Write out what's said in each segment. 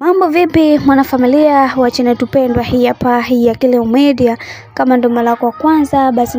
Mambo vipi mwanafamilia wa channel tupendwa hii hapa hii ya Kileo Media. Kama ndo mara yako kwanza basi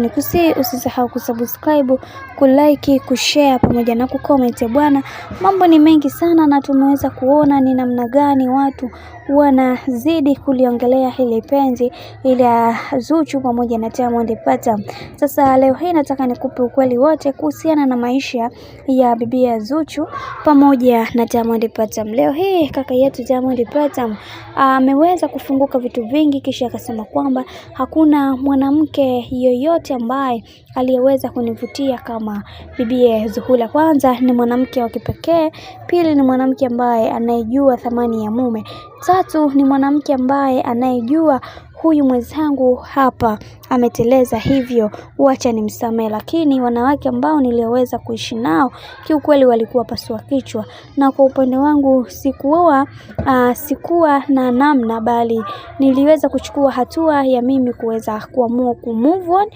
usisahau kusubscribe, kulike, kushare pamoja na kucomment bwana. Mambo ni mengi sana na tumeweza kuona ni namna gani watu wanazidi kuliongelea hili penzi ile Zuchu pamoja na Diamond Platnumz. Sasa leo hii nataka nikupe ukweli wote kuhusiana na maisha ya bibi ya Zuchu pamoja na Diamond Platnumz. Leo hii kaka yetu Diamond Platnumz ameweza kufunguka vitu vingi, kisha akasema kwamba hakuna mwanamke yoyote ambaye aliyeweza kunivutia kama bibi Zuhura. Kwanza ni mwanamke wa kipekee, pili ni mwanamke ambaye anayejua thamani ya mume, tatu ni mwanamke ambaye anayejua huyu mwenzangu hapa ameteleza, hivyo wacha nimsamehe. Lakini wanawake ambao niliweza kuishi nao kiukweli walikuwa pasua kichwa, na kwa upande wangu sikuwa na namna, bali niliweza kuchukua hatua ya mimi kuweza kuamua kumove on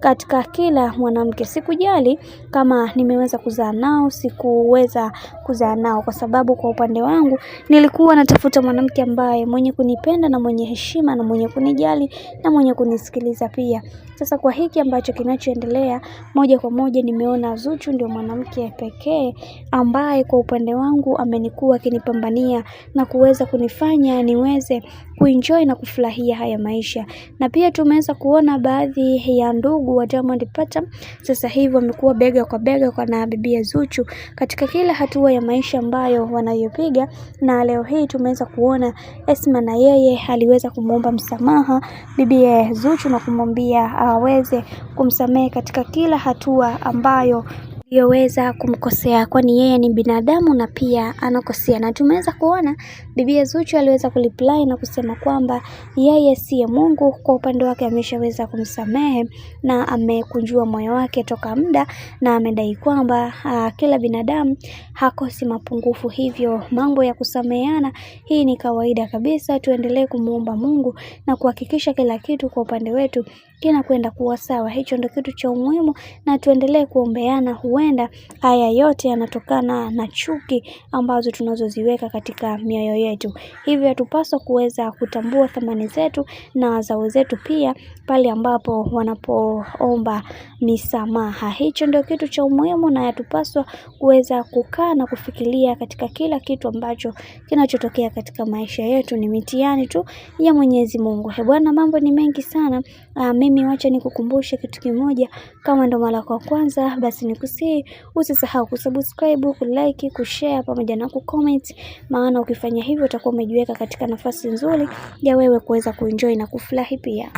katika kila mwanamke. Sikujali kama nimeweza kuzaa nao, sikuweza kuzaa nao, kwa sababu kwa upande wangu nilikuwa natafuta mwanamke ambaye mwenye kunipenda na mwenye heshima na mwenye kunijali na mwenye kunisikiliza pia. Sasa kwa hiki ambacho kinachoendelea, moja kwa moja nimeona Zuchu ndio mwanamke pekee ambaye kwa upande wangu amenikuwa akinipambania na kuweza kunifanya niweze kuenjoy na kufurahia haya maisha. Na pia tumeweza kuona baadhi ya ndugu wa Diamond Platnumz sasa hivi wamekuwa bega kwa bega na bibi Zuchu katika kila hatua ya maisha ambayo wanayopiga. Na leo hii tumeweza kuona Esma na yeye aliweza kumuomba msamaha bibi Zuchu na kumwambia aweze kumsamehe katika kila hatua ambayo yoweza kumkosea, kwani yeye ni binadamu na pia anakosea. Na tumeweza kuona bibi Zuchu aliweza kuliply na kusema kwamba yeye siye Mungu, kwa upande wake ameshaweza kumsamehe na amekunjua moyo wake toka muda, na amedai kwamba kila binadamu hakosi mapungufu, hivyo mambo ya kusameheana hii ni kawaida kabisa. Tuendelee kumuomba Mungu na kuhakikisha kila kitu kwa upande wetu kinakwenda kuwa sawa. Hicho ndio kitu cha umuhimu, na tuendelee kuombeana. Huenda haya yote yanatokana na chuki ambazo tunazoziweka katika mioyo yetu, hivyo hatupaswa kuweza kutambua thamani zetu na zao zetu pia pale ambapo wanapoomba misamaha. Hicho ndio kitu cha umuhimu, na yatupaswa kuweza kukaa na kufikiria katika kila kitu ambacho kinachotokea katika maisha yetu ni mitihani tu ya Mwenyezi Mungu. Bwana, mambo ni mengi sana. Mimi wacha nikukumbushe kitu kimoja. Kama ndo mara kwa kwanza basi usisahau kusubscribe, kulike, kushare pamoja na kucomment, maana ukifanya hivyo utakuwa umejiweka katika nafasi nzuri ya wewe kuweza kuenjoy na kufurahi pia.